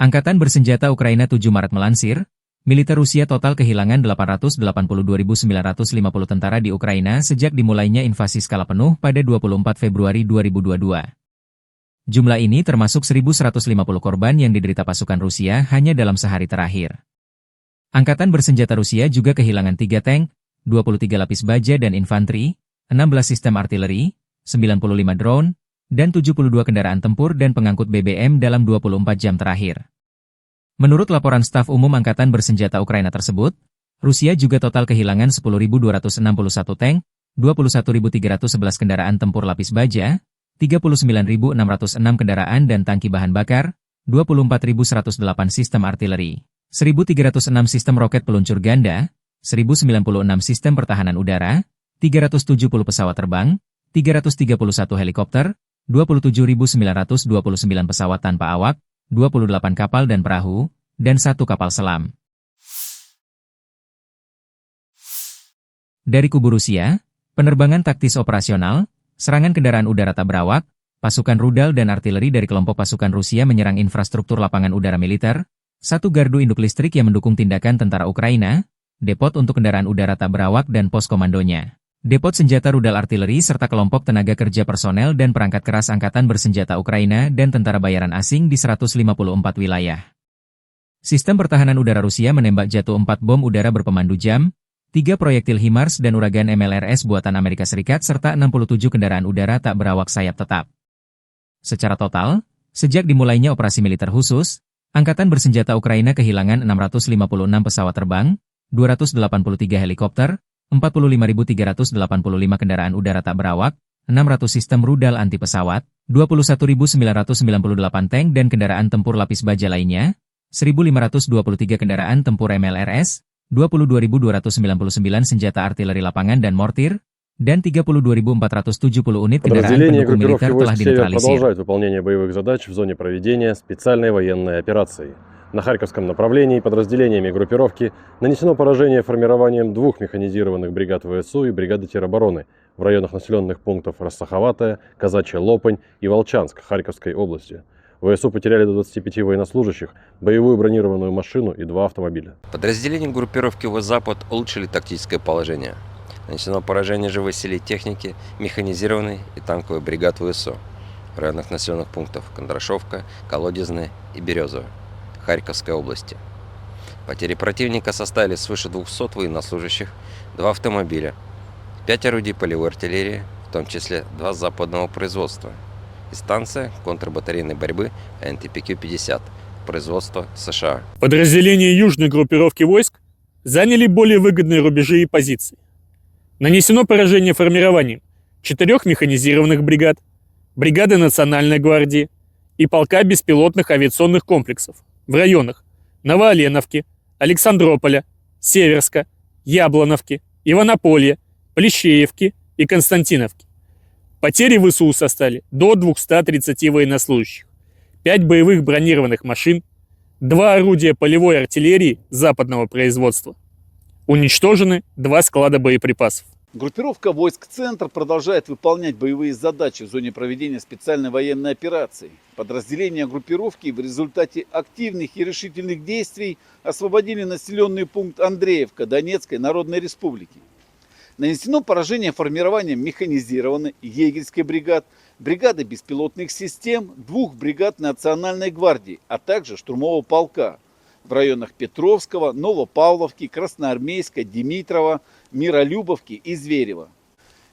Angkatan Bersenjata Ukraina 7 Maret melansir, militer Rusia total kehilangan 882.950 tentara di Ukraina sejak dimulainya invasi skala penuh pada 24 Februari 2022. Jumlah ini termasuk 1.150 korban yang diderita pasukan Rusia hanya dalam sehari terakhir. Angkatan Bersenjata Rusia juga kehilangan 3 tank, 23 lapis baja dan infanteri, 16 sistem artileri, 95 drone, dan 72 kendaraan tempur dan pengangkut BBM dalam 24 jam terakhir. Menurut laporan staf umum Angkatan Bersenjata Ukraina tersebut, Rusia juga total kehilangan 10.261 tank, 21.311 kendaraan tempur lapis baja, 39.606 kendaraan dan tangki bahan bakar, 24.108 sistem artileri, 1.306 sistem roket peluncur ganda, 1.096 sistem pertahanan udara, 370 pesawat terbang, 331 helikopter, 27.929 pesawat tanpa awak, 28 kapal dan perahu, dan 1 kapal selam. Dari kubu Rusia, penerbangan taktis operasional, serangan kendaraan udara tak berawak, pasukan rudal dan artileri dari kelompok pasukan Rusia menyerang infrastruktur lapangan udara militer, 1 gardu induk listrik yang mendukung tindakan tentara Ukraina, depot untuk kendaraan udara tak berawak dan pos komandonya, depot senjata rudal artileri serta kelompok tenaga kerja personel dan perangkat keras Angkatan Bersenjata Ukraina dan tentara bayaran asing di 154 wilayah. Sistem pertahanan udara Rusia menembak jatuh 4 bom udara berpemandu jam, 3 proyektil HIMARS dan uragan MLRS buatan Amerika Serikat serta 67 kendaraan udara tak berawak sayap tetap. Secara total, sejak dimulainya operasi militer khusus, Angkatan Bersenjata Ukraina kehilangan 656 pesawat terbang, 283 helikopter, 45.385 kendaraan udara tak berawak, 600 sistem rudal anti pesawat, 21.998 tank dan kendaraan tempur lapis baja lainnya, 1.523 kendaraan tempur MLRS, 22.299 senjata artileri lapangan dan mortir, dan 32.470 unit kendaraan pendukung militer telah dinetralisir. Продолжают выполнение боевых задач в зоне проведения специальной военной операции. На Харьковском направлении подразделениями группировки нанесено поражение формированием 2 механизированных бригад ВСУ и бригады теробороны в районах населенных пунктов Рассаховатая, Казачья Лопань и Волчанск Харьковской области. ВСУ потеряли до 25 военнослужащих, боевую бронированную машину и 2 автомобиля. Подразделения группировки ВОС-Запад улучшили тактическое положение. Нанесено поражение живой силе техники, механизированной и танковой бригад ВСУ в районах населенных пунктов Кондрашовка, Колодезная и Березовая Харьковской области. Потери противника составили свыше 200 военнослужащих, 2 автомобиля, 5 орудий полевой артиллерии, в том числе 2 западного производства, и станция контрбатарейной борьбы НТПК-50 производства США. Подразделения южной группировки войск заняли более выгодные рубежи и позиции. Нанесено поражение формированием 4 механизированных бригад, бригады Национальной гвардии и полка беспилотных авиационных комплексов в районах Новооленовки, Александрополя, Северска, Яблоновки, Иванополья, Плещеевки и Константиновки. Потери ВСУ составили до 230 военнослужащих, 5 боевых бронированных машин, 2 орудия полевой артиллерии западного производства. Уничтожены 2 склада боеприпасов. Группировка войск «Центр» продолжает выполнять боевые задачи в зоне проведения специальной военной операции. Подразделения группировки в результате активных и решительных действий освободили населенный пункт Андреевка Донецкой Народной Республики. Нанесено поражение формированием механизированной егерской бригад, бригады беспилотных систем, 2 бригад Национальной гвардии, а также штурмового полка в районах Петровского, Новопавловки, Красноармейска, Димитрова, Миролюбовки и Зверева.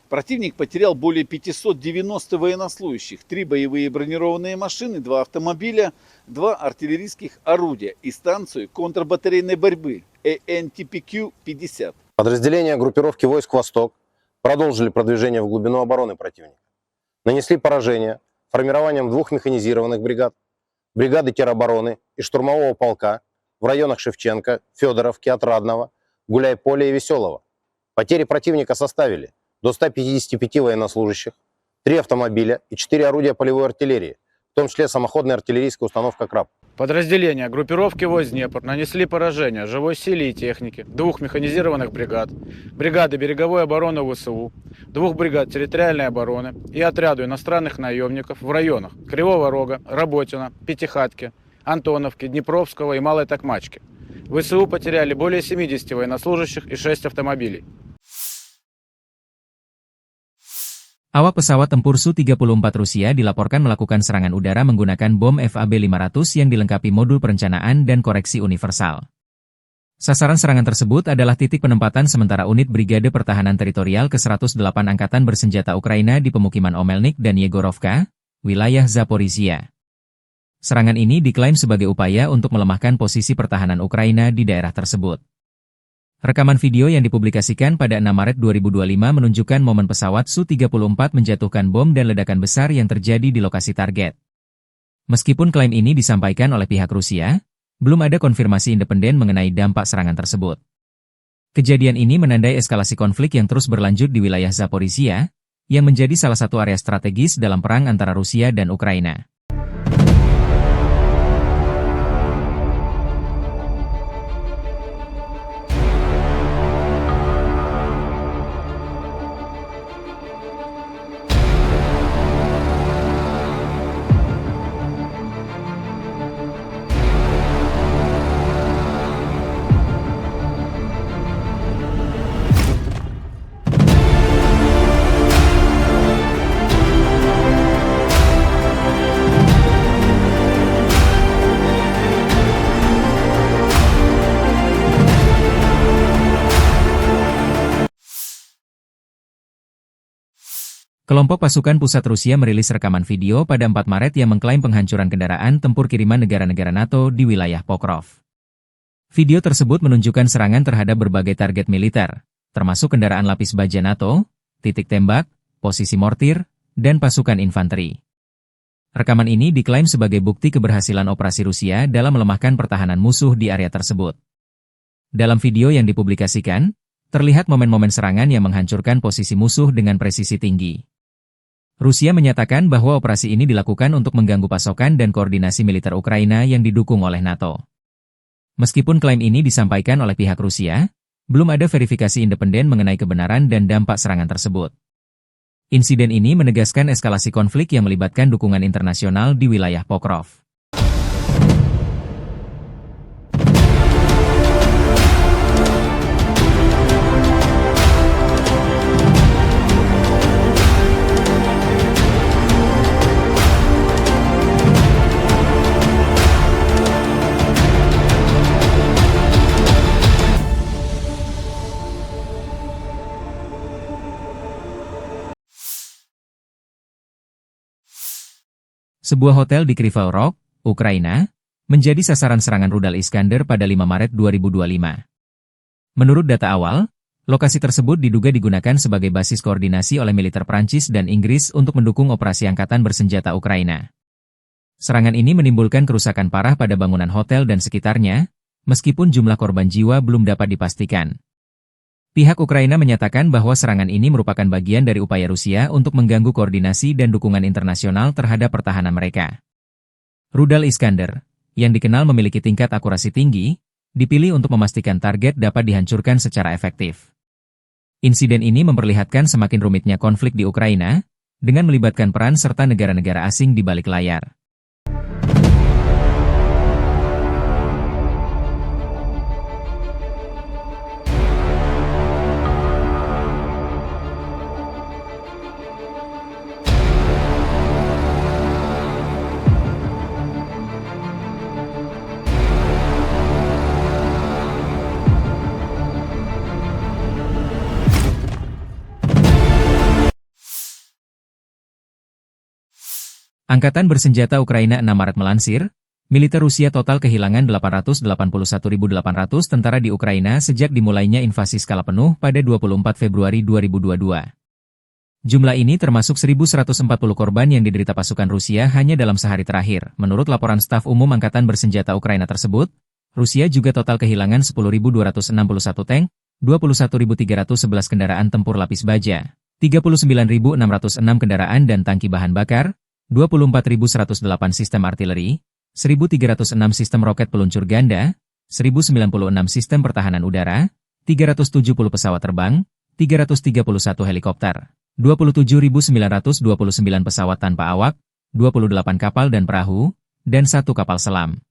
Противник потерял более 590 военнослужащих, 3 боевые бронированные машины, 2 автомобиля, 2 артиллерийских орудия и станцию контрбатарейной борьбы НТПК-50. Подразделения группировки войск «Восток» продолжили продвижение в глубину обороны противника. Нанесли поражение формированием 2 механизированных бригад, бригады теробороны и штурмового полка в районах Шевченко, Федоровки, Отрадного, Гуляйполя и Веселого. Потери противника составили до 155 военнослужащих, 3 автомобиля и 4 орудия полевой артиллерии, в том числе самоходная артиллерийская установка «Краб». Подразделения группировки войск Днепр нанесли поражение живой силе и технике 2 механизированных бригад, бригады береговой обороны ВСУ, 2 бригад территориальной обороны и отряду иностранных наемников в районах Кривого Рога, Работино, Пятихатки, Антоновки, Днепровского и Малой Токмачки. ВСУ потеряли более 70 военнослужащих и 6 автомобилей. Awak pesawat tempur Su-34 Rusia dilaporkan melakukan serangan udara menggunakan bom FAB-500 yang dilengkapi modul perencanaan dan koreksi universal. Sasaran serangan tersebut adalah titik penempatan sementara unit Brigade Pertahanan Teritorial ke-108 Angkatan Bersenjata Ukraina di pemukiman Omelnik dan Yegorovka, wilayah Zaporizhia. Serangan ini diklaim sebagai upaya untuk melemahkan posisi pertahanan Ukraina di daerah tersebut. Rekaman video yang dipublikasikan pada 6 Maret 2025 menunjukkan momen pesawat Su-34 menjatuhkan bom dan ledakan besar yang terjadi di lokasi target. Meskipun klaim ini disampaikan oleh pihak Rusia, belum ada konfirmasi independen mengenai dampak serangan tersebut. Kejadian ini menandai eskalasi konflik yang terus berlanjut di wilayah Zaporizhia, yang menjadi salah satu area strategis dalam perang antara Rusia dan Ukraina. Kelompok pasukan pusat Rusia merilis rekaman video pada 4 Maret yang mengklaim penghancuran kendaraan tempur kiriman negara-negara NATO di wilayah Pokrov. Video tersebut menunjukkan serangan terhadap berbagai target militer, termasuk kendaraan lapis baja NATO, titik tembak, posisi mortir, dan pasukan infanteri. Rekaman ini diklaim sebagai bukti keberhasilan operasi Rusia dalam melemahkan pertahanan musuh di area tersebut. Dalam video yang dipublikasikan, terlihat momen-momen serangan yang menghancurkan posisi musuh dengan presisi tinggi. Rusia menyatakan bahwa operasi ini dilakukan untuk mengganggu pasokan dan koordinasi militer Ukraina yang didukung oleh NATO. Meskipun klaim ini disampaikan oleh pihak Rusia, belum ada verifikasi independen mengenai kebenaran dan dampak serangan tersebut. Insiden ini menegaskan eskalasi konflik yang melibatkan dukungan internasional di wilayah Pokrov. Sebuah hotel di Kryvyi Rog, Ukraina, menjadi sasaran serangan rudal Iskander pada 5 Maret 2025. Menurut data awal, lokasi tersebut diduga digunakan sebagai basis koordinasi oleh militer Prancis dan Inggris untuk mendukung operasi angkatan bersenjata Ukraina. Serangan ini menimbulkan kerusakan parah pada bangunan hotel dan sekitarnya, meskipun jumlah korban jiwa belum dapat dipastikan. Pihak Ukraina menyatakan bahwa serangan ini merupakan bagian dari upaya Rusia untuk mengganggu koordinasi dan dukungan internasional terhadap pertahanan mereka. Rudal Iskander, yang dikenal memiliki tingkat akurasi tinggi, dipilih untuk memastikan target dapat dihancurkan secara efektif. Insiden ini memperlihatkan semakin rumitnya konflik di Ukraina, dengan melibatkan peran serta negara-negara asing di balik layar. Angkatan Bersenjata Ukraina 6 Maret melansir, militer Rusia total kehilangan 881.800 tentara di Ukraina sejak dimulainya invasi skala penuh pada 24 Februari 2022. Jumlah ini termasuk 1.140 korban yang diderita pasukan Rusia hanya dalam sehari terakhir. Menurut laporan staf umum Angkatan Bersenjata Ukraina tersebut, Rusia juga total kehilangan 10.261 tank, 21.311 kendaraan tempur lapis baja, 39.606 kendaraan dan tangki bahan bakar, 24.108 sistem artileri, 1.306 sistem roket peluncur ganda, 1.096 sistem pertahanan udara, 370 pesawat terbang, 331 helikopter, 27.929 pesawat tanpa awak, 28 kapal dan perahu, dan 1 kapal selam.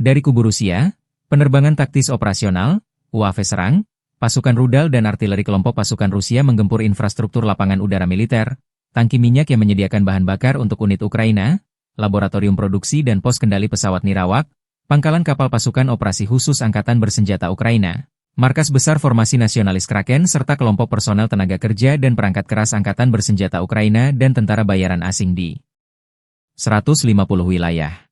Dari kubu Rusia, penerbangan taktis operasional, UAV serang, pasukan rudal dan artileri kelompok pasukan Rusia menggempur infrastruktur lapangan udara militer, tangki minyak yang menyediakan bahan bakar untuk unit Ukraina, laboratorium produksi dan pos kendali pesawat Nirawak, pangkalan kapal pasukan operasi khusus Angkatan Bersenjata Ukraina, markas besar formasi nasionalis Kraken serta kelompok personel tenaga kerja dan perangkat keras Angkatan Bersenjata Ukraina dan tentara bayaran asing di 150 wilayah.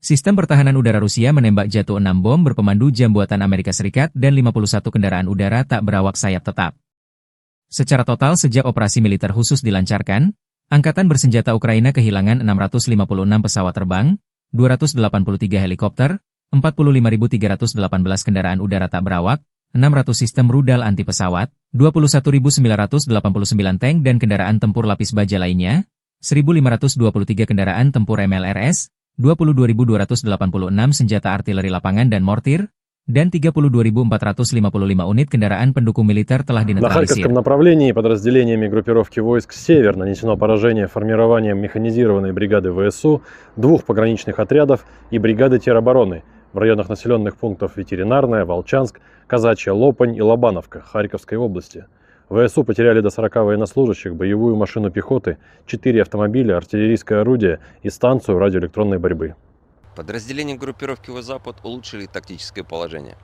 Sistem pertahanan udara Rusia menembak jatuh 6 bom berpemandu jam buatan Amerika Serikat dan 51 kendaraan udara tak berawak sayap tetap. Secara total sejak operasi militer khusus dilancarkan, Angkatan Bersenjata Ukraina kehilangan 656 pesawat terbang, 283 helikopter, 45.318 kendaraan udara tak berawak, 600 sistem rudal anti pesawat, 21.989 tank dan kendaraan tempur lapis baja lainnya, 1.523 kendaraan tempur MLRS, 22.286 senjata artileri lapangan dan mortir, dan 32.455 unit kendaraan pendukung militer telah На dinetralisir. Харьковском направлении подразделениями группировки войск «Север» нанесено поражение формированием механизированной бригады ВСУ, 2 пограничных отрядов и бригады теробороны в районах населенных пунктов Ветеринарная, Волчанск, Казачья Лопань и Лобановка Харьковской области. ВСУ потеряли до 40 военнослужащих, боевую машину пехоты, 4 автомобиля, артиллерийское орудие и станцию радиоэлектронной борьбы. Подразделения группировки «Запад» улучшили тактическое положение.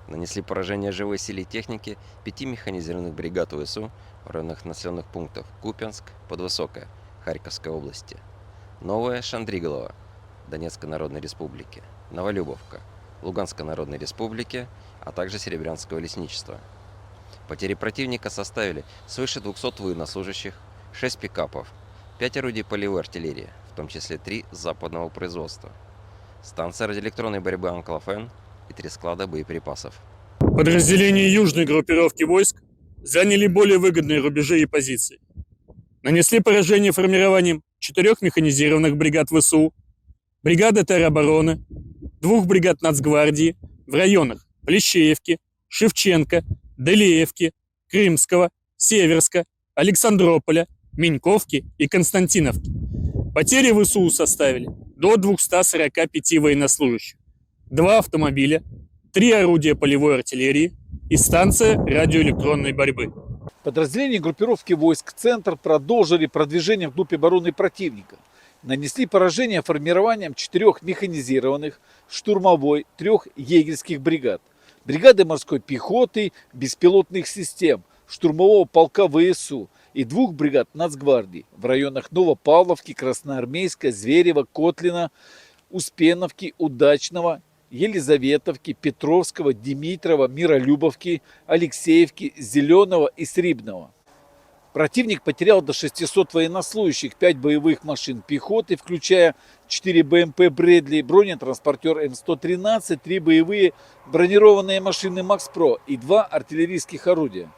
Нанесли поражение живой силе и технике 5 механизированных бригад ВСУ в районах населенных пунктов Купянск, Подвысокое, Харьковской области, Новая Шандриголова, Донецкой Народной Республики, Новолюбовка, Луганской Народной Республики, а также Серебрянского лесничества. Потери противника составили свыше 200 военнослужащих, 6 пикапов, 5 орудий полевой артиллерии, в том числе 3 западного производства, станция радиоэлектронной борьбы «Анклофен» и 3 склада боеприпасов. Подразделения южной группировки войск заняли более выгодные рубежи и позиции. Нанесли поражение формированием 4 механизированных бригад ВСУ, бригады теробороны, 2 бригад Нацгвардии в районах Плещеевки, Шевченко, Делеевки, Крымского, Северска, Александрополя, Меньковки и Константиновки. Потери ВСУ составили до 245 военнослужащих, 2 автомобиля, 3 орудия полевой артиллерии и станция радиоэлектронной борьбы. Подразделения группировки войск «Центр» продолжили продвижение вглубь обороны противника. Нанесли поражение формированием 4 механизированных, штурмовой, 3 егерских бригад, бригады морской пехоты, беспилотных систем, штурмового полка ВСУ и 2 бригад Нацгвардии в районах Новопавловки, Красноармейска, Зверева, Котлина, Успеновки, Удачного, Елизаветовки, Петровского, Димитрова, Миролюбовки, Алексеевки, Зеленого и Срибного. Противник потерял до 600 военнослужащих, 5 боевых машин пехоты, включая 4 БМП «Брэдли», бронетранспортер М113, 3 боевые бронированные машины «Макс-Про» и 2 артиллерийских орудия.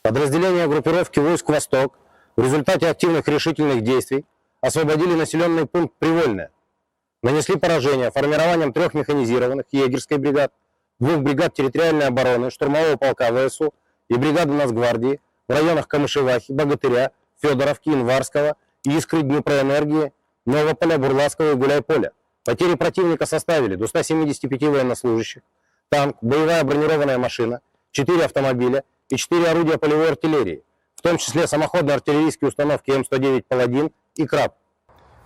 Подразделения группировки войск «Восток» в результате активных решительных действий освободили населенный пункт Привольное. Нанесли поражение формированием 3 механизированных егерской бригад, 2 бригад территориальной обороны, штурмового полка ВСУ и бригады Нацгвардии в районах Камышевахи, Богатыря, Федоровки, Инварского, Искры, Днепроэнергии, Новополя, Бурлацкого и Гуляйполя. Потери противника составили до 175 военнослужащих, танк, боевая бронированная машина, 4 автомобиля и 4 орудия полевой артиллерии, в том числе самоходные артиллерийские установки М109 «Паладин» и «Краб».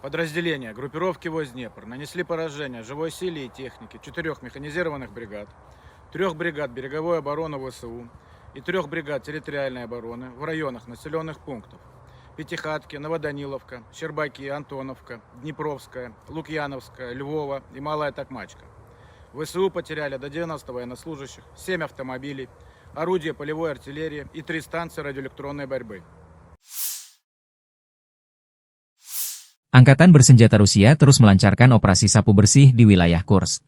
Подразделения группировки войск «Днепр» нанесли поражение живой силе и технике 4 механизированных бригад, 3 бригад береговой обороны ВСУ и 3 бригад территориальной обороны в районах населенных пунктов Пятихатки, Новоданиловка, Щербаки, Антоновка, Днепровская, Лукьяновская, Львова и Малая Токмачка. ВСУ потеряли до 90 военнослужащих, 7 автомобилей, орудия полевой артиллерии и 3 станции радиоэлектронной борьбы. Angkatan Bersenjata Rusia terus melancarkan operasi sapu bersih di wilayah Kursk.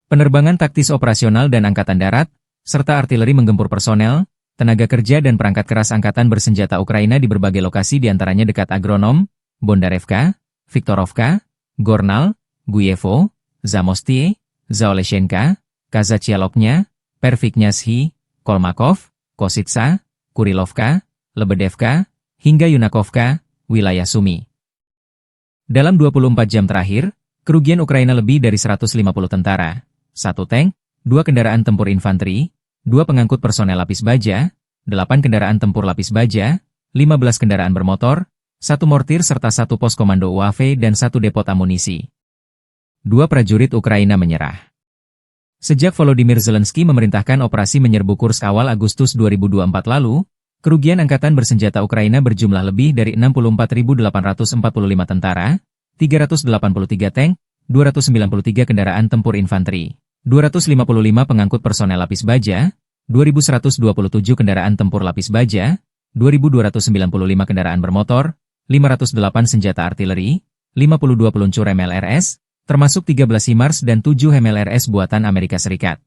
Penerbangan taktis operasional dan angkatan darat, serta artileri menggempur personel, tenaga kerja dan perangkat keras Angkatan Bersenjata Ukraina di berbagai lokasi diantaranya dekat Agronom, Bondarevka, Viktorovka, Gornal, Guyevo, Zamostie, Zaoleshenka, Kazachia Loknya, Perviknyazhi, Kolmakov, Kositsa, Kurilovka, Lebedevka, hingga Yunakovka, wilayah Sumi. Dalam 24 jam terakhir, Kerugian Ukraina lebih dari 150 tentara, 1 tank, 2 kendaraan tempur infanteri, 2 pengangkut personel lapis baja, 8 kendaraan tempur lapis baja, 15 kendaraan bermotor, 1 mortir serta 1 pos komando UAV dan 1 depot amunisi. 2 prajurit Ukraina menyerah. Sejak Volodymyr Zelensky memerintahkan operasi menyerbu Kursk awal Agustus 2024 lalu, kerugian angkatan bersenjata Ukraina berjumlah lebih dari 64.845 tentara, 383 tank, 293 kendaraan tempur infanteri, 255 pengangkut personel lapis baja, 2.127 kendaraan tempur lapis baja, 2.295 kendaraan bermotor, 508 senjata artileri, 52 peluncur MLRS, termasuk 13 HIMARS dan 7 MLRS buatan Amerika Serikat.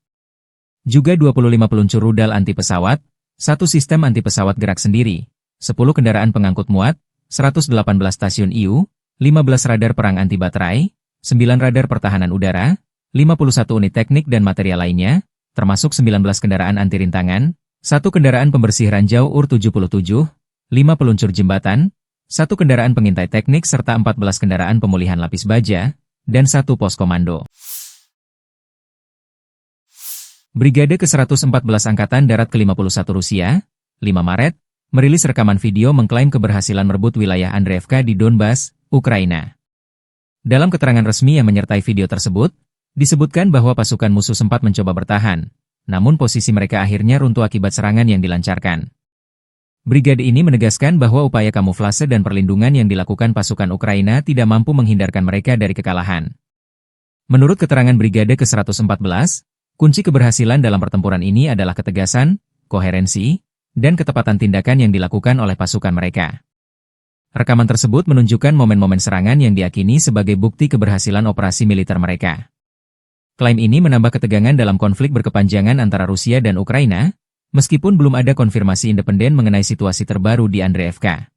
Juga 25 peluncur rudal anti-pesawat, 1 sistem anti-pesawat gerak sendiri, 10 kendaraan pengangkut muat, 118 stasiun IU, 15 radar perang anti-baterai, 9 radar pertahanan udara, 51 unit teknik dan material lainnya, termasuk 19 kendaraan anti-rintangan, 1 kendaraan pembersih ranjau UR-77, 5 peluncur jembatan, 1 kendaraan pengintai teknik serta 14 kendaraan pemulihan lapis baja, dan 1 pos komando. Brigade ke-114 Angkatan Darat ke-51 Rusia, 5 Maret, merilis rekaman video mengklaim keberhasilan merebut wilayah Andreevka di Donbas, Ukraina. Dalam keterangan resmi yang menyertai video tersebut, disebutkan bahwa pasukan musuh sempat mencoba bertahan, namun posisi mereka akhirnya runtuh akibat serangan yang dilancarkan. Brigade ini menegaskan bahwa upaya kamuflase dan perlindungan yang dilakukan pasukan Ukraina tidak mampu menghindarkan mereka dari kekalahan. Menurut keterangan Brigade ke-114, kunci keberhasilan dalam pertempuran ini adalah ketegasan, koherensi, dan ketepatan tindakan yang dilakukan oleh pasukan mereka. Rekaman tersebut menunjukkan momen-momen serangan yang diyakini sebagai bukti keberhasilan operasi militer mereka. Klaim ini menambah ketegangan dalam konflik berkepanjangan antara Rusia dan Ukraina, meskipun belum ada konfirmasi independen mengenai situasi terbaru di Andreevka.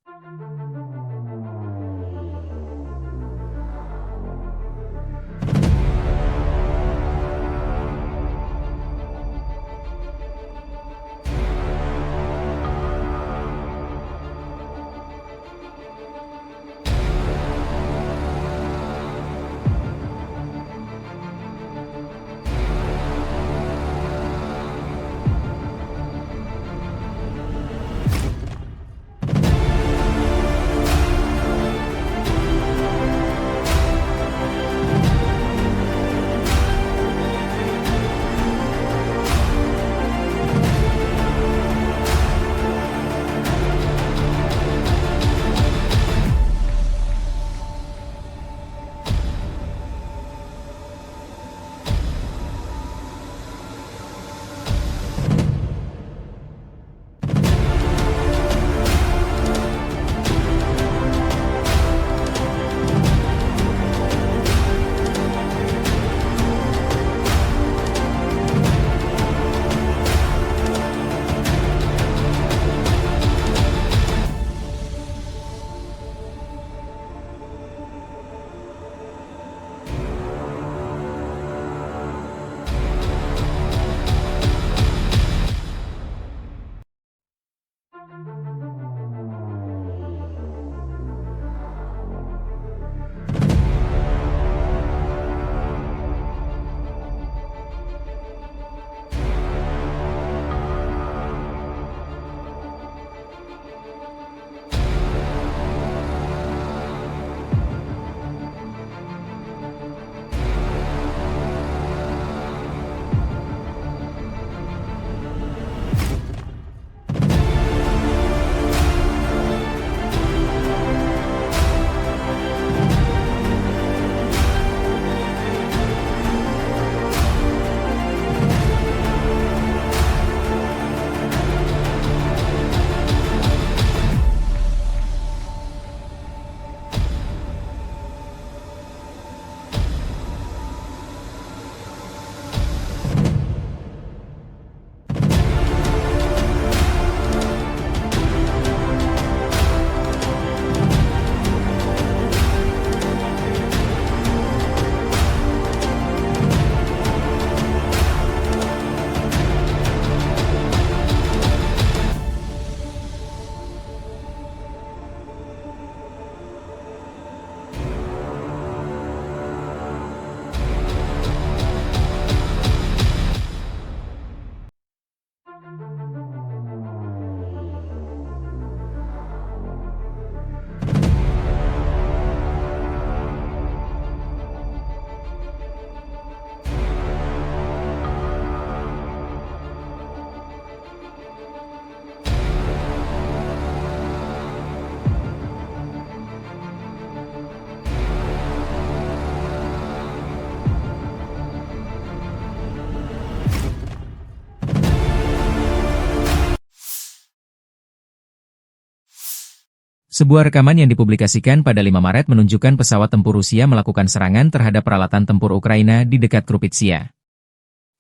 Sebuah rekaman yang dipublikasikan pada 5 Maret menunjukkan pesawat tempur Rusia melakukan serangan terhadap peralatan tempur Ukraina di dekat Krupitsia.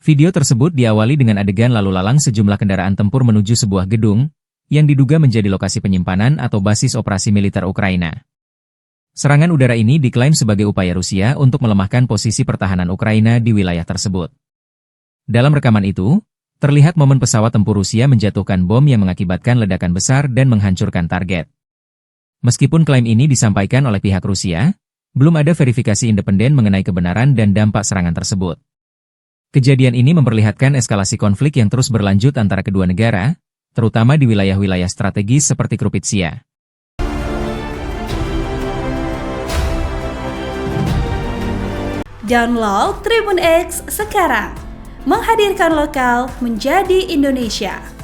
Video tersebut diawali dengan adegan lalu lalang sejumlah kendaraan tempur menuju sebuah gedung, yang diduga menjadi lokasi penyimpanan atau basis operasi militer Ukraina. Serangan udara ini diklaim sebagai upaya Rusia untuk melemahkan posisi pertahanan Ukraina di wilayah tersebut. Dalam rekaman itu, terlihat momen pesawat tempur Rusia menjatuhkan bom yang mengakibatkan ledakan besar dan menghancurkan target. Meskipun klaim ini disampaikan oleh pihak Rusia, belum ada verifikasi independen mengenai kebenaran dan dampak serangan tersebut. Kejadian ini memperlihatkan eskalasi konflik yang terus berlanjut antara kedua negara, terutama di wilayah-wilayah strategis seperti Krupitsia. Download Tribun X sekarang, menghadirkan lokal menjadi Indonesia.